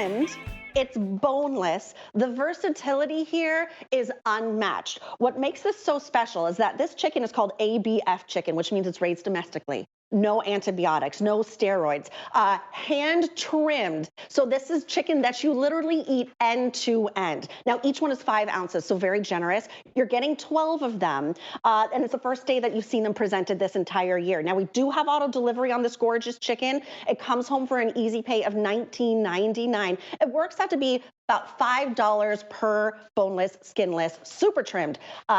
trimmed. It's boneless. The versatility here is unmatched. What makes this so special is that this chicken is called ABF chicken, which means it's raised domestically. No antibiotics, no steroids, hand trimmed. So this is chicken that you literally eat end to end. Now, each one is 5 ounces, so very generous. You're getting 12 of them, and it's the first day that you've seen them presented this entire year. Now, we do have auto delivery on this gorgeous chicken. It comes home for an easy pay of $19.99. It works out to be about $5 per boneless, skinless, super trimmed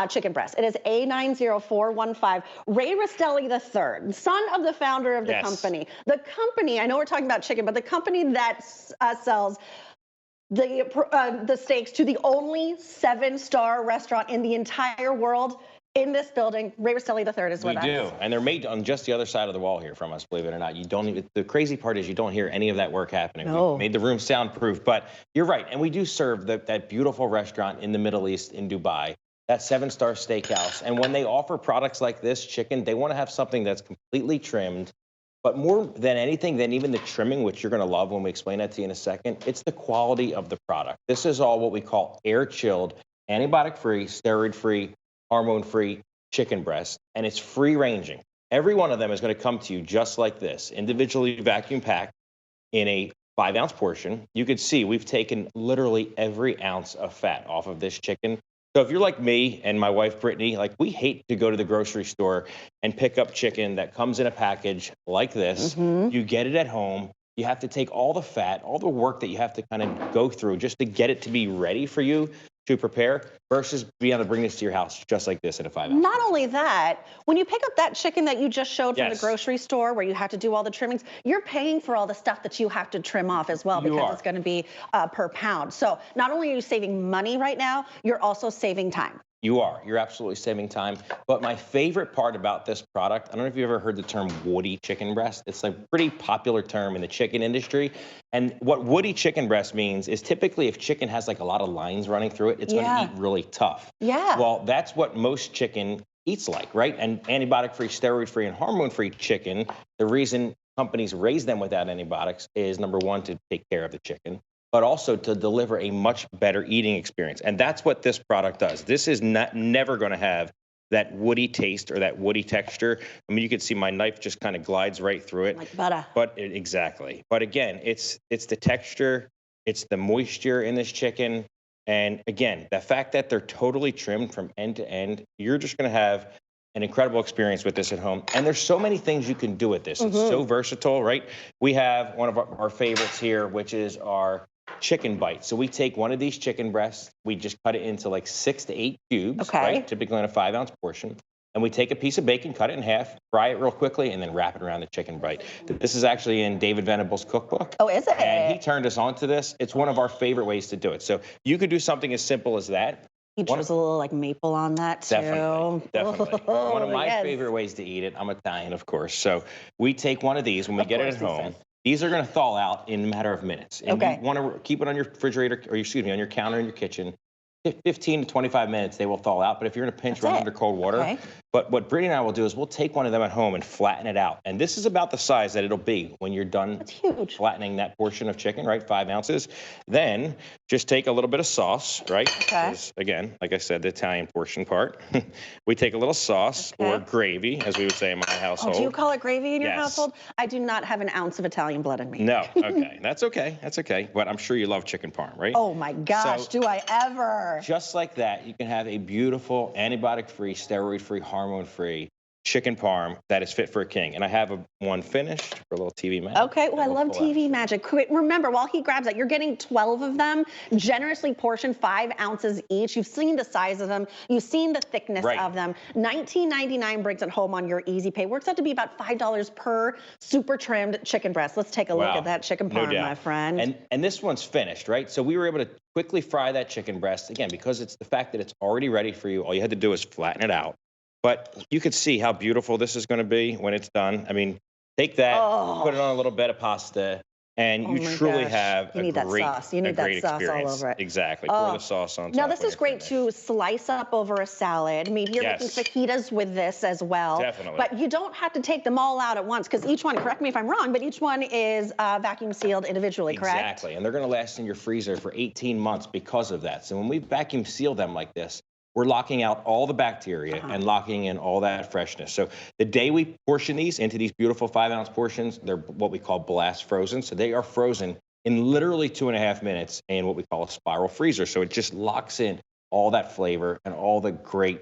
chicken breast. It is A90415. Ray Rastelli III, son of the founder of the company. The company, I know we're talking about chicken, but the company that sells the steaks to the only 7-star restaurant in the entire world. In this building, Ray Rastelli III is with us. We do, and they're made on just the other side of the wall here from us, believe it or not. You don't even, the crazy part is you don't hear any of that work happening. No. We made the room soundproof, but you're right, and we do serve that beautiful restaurant in the Middle East in Dubai, that 7-star steakhouse, and when they offer products like this chicken, they want to have something that's completely trimmed, but more than anything, than even the trimming, which you're going to love when we explain that to you in a second, it's the quality of the product. This is all what we call air-chilled, antibiotic-free, steroid-free, hormone-free chicken breast, and it's free-ranging. Every one of them is going to come to you just like this, individually vacuum packed in a 5-ounce portion. You can see we've taken literally every ounce of fat off of this chicken. So if you're like me and my wife, Brittany, like we hate to go to the grocery store and pick up chicken that comes in a package like this. You get it at home. You have to take all the fat, all the work that you have to kind of go through just to get it to be ready for you to prepare versus being able to bring this to your house just like this in a 5-ounce. Not only that, when you pick up that chicken that you just showed from the grocery store where you have to do all the trimmings, you're paying for all the stuff that you have to trim off as well because it's going to be per pound. So not only are you saving money right now, you're also saving time. You are. You're absolutely saving time. But my favorite part about this product, I don't know if you've ever heard the term woody chicken breast. It's a pretty popular term in the chicken industry. And what woody chicken breast means is typically if chicken has like a lot of lines running through it, it's going to eat really tough. Well, that's what most chicken eats like, right? And antibiotic-free, steroid-free, and hormone-free chicken, the reason companies raise them without antibiotics is, number one, to take care of the chicken, but also to deliver a much better eating experience. And that's what this product does. This is never going to have that woody taste or that woody texture. I mean, you can see my knife just kind of glides right through it. Like butter. But exactly. But again, it's the texture, it's the moisture in this chicken. And again, the fact that they're totally trimmed from end to end, you're just going to have an incredible experience with this at home. And there's so many things you can do with this. It's so versatile, right? We have one of our favorites here, which is our chicken bites. So we take one of these chicken breasts, we just cut it into like 6 to 8 cubes, right? Typically in a 5-ounce portion. And we take a piece of bacon, cut it in half, fry it real quickly, and then wrap it around the chicken bite. This is actually in David Venable's cookbook. Oh, is it? And he turned us on to this. It's one of our favorite ways to do it. So you could do something as simple as that. He chose a little like maple on that too. Definitely. One of my favorite ways to eat it. I'm Italian, of course. So we take one of these when we get it at home. These are going to thaw out in a matter of minutes. And you want to keep it on your refrigerator, or excuse me, on your counter in your kitchen. 15 to 25 minutes, they will thaw out. But if you're in a pinch, run under cold water. But what Brittany and I will do is we'll take one of them at home and flatten it out. And this is about the size that it'll be when you're done flattening that portion of chicken, right? 5 ounces. Then just take a little bit of sauce, right? Again, like I said, the Italian portion part. We take a little sauce or gravy, as we would say in my household. Oh, do you call it gravy in your household? I do not have an ounce of Italian blood in me. No, okay. That's okay. That's okay. But I'm sure you love chicken parm, right? Oh my gosh, do I ever. Just like that, you can have a beautiful antibiotic-free, steroid-free, hormone-free chicken parm that is fit for a king. And I have one finished for a little TV magic. Okay, well, I love TV magic. Remember, while he grabs that, you're getting 12 of them, generously portioned, 5 ounces each. You've seen the size of them. You've seen the thickness of them. $19.99 brings it home on your easy pay. Works out to be about $5 per super trimmed chicken breast. Let's take a look at that chicken parm, my friend. And this one's finished, right? So we were able to quickly fry that chicken breast. Again, because it's the fact that it's already ready for you, all you had to do is flatten it out. But you could see how beautiful this is going to be when it's done. I mean, take that, put it on a little bed of pasta, and Oh you my truly gosh. have You need that sauce. You a need that great sauce all experience. over it. Exactly. Pour the Oh. sauce on Now top this when is you're great finished. to slice up over a salad. Maybe you're making Yes, fajitas with this as well. definitely. But you don't have to take them all out at once because each one, correct me if I'm wrong, but each one is vacuum sealed individually, correct? Exactly. And they're going to last in your freezer for 18 months because of that. So when we vacuum seal them like this, we're locking out all the bacteria and locking in all that freshness. So the day we portion these into these beautiful 5-ounce portions, they're what we call blast frozen. So they are frozen in literally 2.5 minutes in what we call a spiral freezer. So it just locks in all that flavor and all the great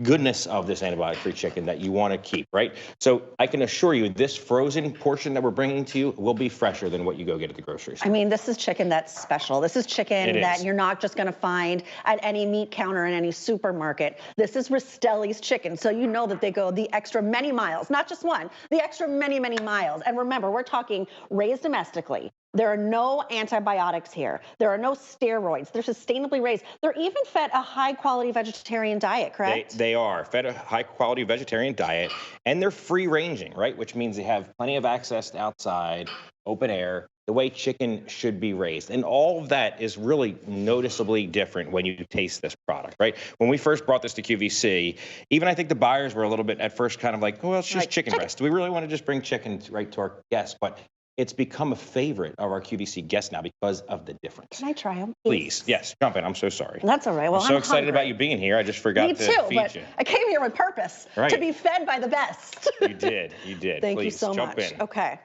goodness of this antibiotic-free chicken that you want to keep, right? So I can assure you this frozen portion that we're bringing to you will be fresher than what you go get at the grocery store. I mean, this is chicken that's special. This is chicken It that is. you're not just going to find at any meat counter in any supermarket. This is Rastelli's chicken. So you know that they go the extra many miles, not just one, the extra many, many miles. And remember, we're talking raised domestically. There are no antibiotics here. There are no steroids. They're sustainably raised. They're even fed a high quality vegetarian diet, correct? They are fed a high quality vegetarian diet, and they're free ranging, right? Which means they have plenty of access to outside, open air, the way chicken should be raised. And all of that is really noticeably different when you taste this product, right? When we first brought this to QVC, even I think the buyers were a little bit at first kind of like, well, it's just Like, chicken breast. Do we really want to just bring chicken right to our guests? But it's become a favorite of our QVC guests now because of the difference. Can I try them? Please, yes, jump in. I'm so sorry. That's all right. Well, I'm so excited hungry. about you being here. I just forgot Me to too, feed but you. I came here with purpose to Right. be fed by the best. You did. You did. Thank you Please, so jump much. in. Okay.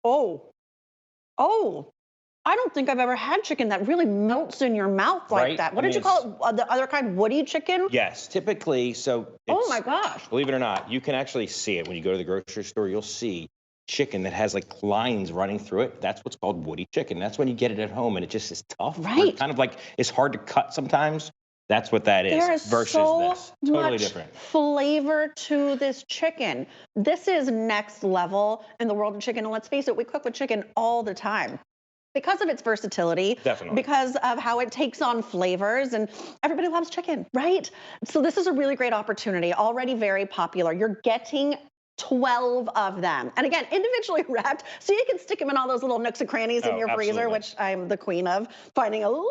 Oh, I don't think I've ever had chicken that really melts in your mouth like Right? that. What I did you mean, call it? The other kind, woody chicken? Yes, typically, so Oh it's, my gosh. believe it or not, you can actually see it when you go to the grocery store. You'll see chicken that has like lines running through it. That's what's called woody chicken. That's when you get it at home and it just is tough. Or Right. kind of like it's hard to cut sometimes. That's what that is There is versus so this. Totally much different. flavor to this chicken. This is next level in the world of chicken. And let's face it, we cook with chicken all the time. Because of its versatility, Definitely. because of how it takes on flavors, and everybody loves chicken, right? So this is a really great opportunity, already very popular. You're getting 12 of them. And again, individually wrapped, so you can stick them in all those little nooks and crannies in Oh, your freezer, absolutely. which I'm the queen of, finding a little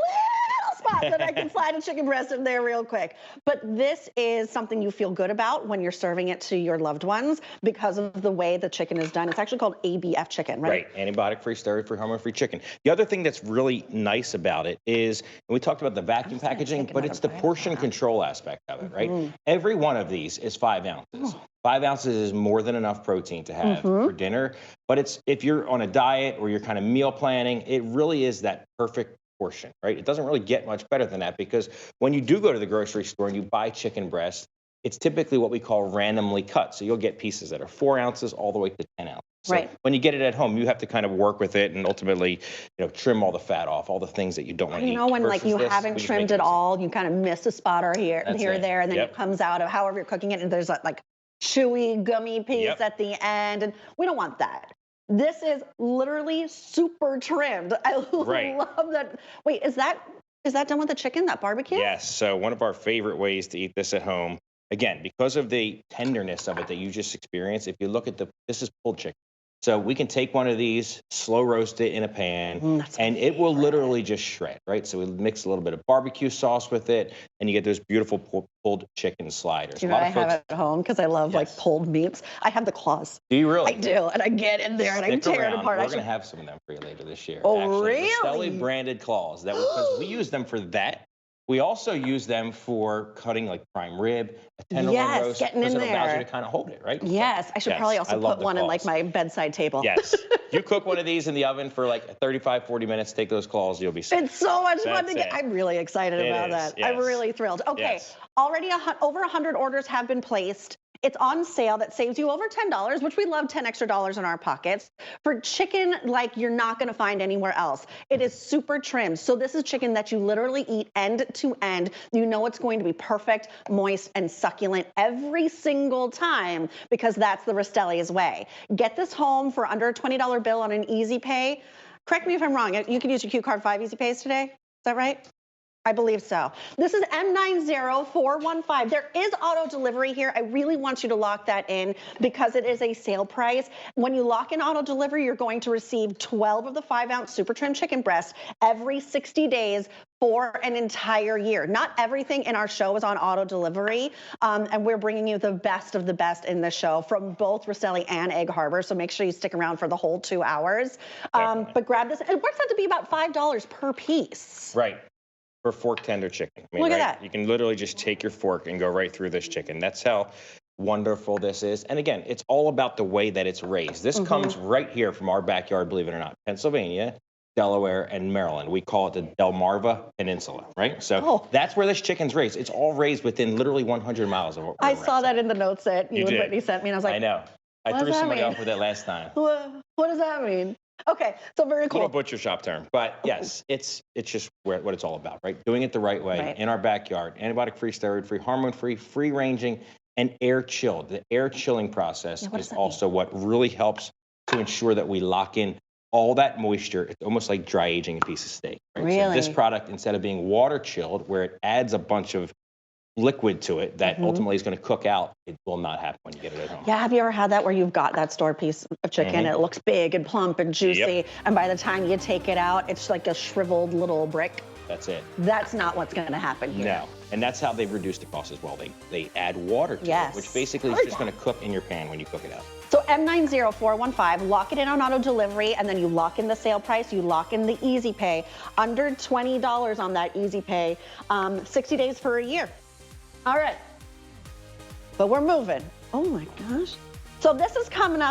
spot that I can slide a chicken breast in there real quick. But this is something you feel good about when you're serving it to your loved ones because of the way the chicken is done. It's actually called ABF chicken, right? Right, antibiotic-free, steroid-free, hormone-free chicken. The other thing that's really nice about it is, and we talked about the vacuum starting to packaging, think but about it's a the bite of portion that. control aspect of it, right? Every one of these is 5 ounces. 5 ounces is more than enough protein to have for dinner. But it's if you're on a diet or you're kind of meal planning, it really is that perfect portion, right? It doesn't really get much better than that because when you do go to the grocery store and you buy chicken breast, it's typically what we call randomly cut. So you'll get pieces that are 4 ounces all the way to 10 ounces. So Right. when you get it at home, you have to kind of work with it and ultimately, trim all the fat off, all the things that you don't want to eat. You know, when like Versus you this, haven't we just trimmed make it easy. all, you kind of miss a spot or here, That's here, it. there, and then Yep. it comes out of however you're cooking it, and there's that like chewy, gummy piece Yep. at the end, and we don't want that. This is literally super trimmed. I Right. love that. Wait, is that done with the chicken? That barbecue? Yes. So one of our favorite ways to eat this at home, again, because of the tenderness of it that you just experienced, if you look at this is pulled chicken. So we can take one of these, slow roast it in a pan, That's my and it will favorite. literally just shred, right? So we mix a little bit of barbecue sauce with it, and you get those beautiful pulled chicken sliders. Do you A know lot what I of have folks, at home because I love like Yes. pulled meats? I have the claws. do you really? I do, and I get in there and I Stick tear it around. apart. We're I going to should- have some of them for you later this year. Oh, actually. really? Rastelli branded claws. Because we use them for that. We also use them for cutting like prime rib, a tenderloin Yes, roast. getting because in it allows you there. to kind of hold it, right? So, Yes, I should yes, probably I also love put the one in like claws. my bedside table. Yes. You cook one of these in the oven for like 35, 40 minutes, take those claws, you'll be set. It's so much fun That's to get. it. I'm really excited It about is, that. yes. I'm really thrilled. Okay, Yes. already over 100 orders have been placed. It's on sale. That saves you over $10, which we love, 10 extra dollars in our pockets for chicken like you're not going to find anywhere else. It is super trimmed. So this is chicken that you literally eat end to end. You know it's going to be perfect, moist, and succulent every single time because that's the Rastelli's way. Get this home for under a $20 bill on an easy pay. Correct me if I'm wrong. You can use your Q Card 5 Easy Pays today. Is that right? I believe so. This is M90415. There is auto delivery here. I really want you to lock that in because it is a sale price. When you lock in auto delivery, you're going to receive 12 of the 5-ounce super trim chicken breast every 60 days for an entire year. Not everything in our show is on auto delivery, and we're bringing you the best of the best in the show from both Rastelli and Egg Harbor, so make sure you stick around for the whole 2 hours. But grab this. It works out to be about $5 per piece. Right. For fork tender chicken. I mean, Look at right? that. You can literally just take your fork and go right through this chicken. That's how wonderful this is. And again, it's all about the way that it's raised. This comes right here from our backyard, believe it or not, Pennsylvania, Delaware, and Maryland. We call it the Delmarva Peninsula, right? So that's where this chicken's raised. It's all raised within literally 100 miles of what I saw that in the notes that you and Brittany sent me, and I was like, I know. I threw somebody off with it last time. What does that mean? Okay, so very cool. Little butcher shop term, but yes, it's just what it's all about, right? Doing it the right way in our backyard, antibiotic-free, steroid-free, hormone-free, free-ranging, and air-chilled. The air-chilling process is also what really helps to ensure that we lock in all that moisture. It's almost like dry aging a piece of steak. Right? Really? So this product, instead of being water-chilled, where it adds a bunch of liquid to it that ultimately is going to cook out, it will not happen when you get it at home. Yeah, have you ever had that where you've got that store piece of chicken and it looks big and plump and juicy, and by the time you take it out, it's like a shriveled little brick? That's it. That's not what's going to happen here. No, and that's how they've reduced the cost as well. They add water to it, which basically is just going to cook in your pan when you cook it out. So M90415, lock it in on auto delivery, and then you lock in the sale price, you lock in the easy pay, under $20 on that easy pay, 60 days for a year. All right, but we're moving. Oh my gosh. So this is coming up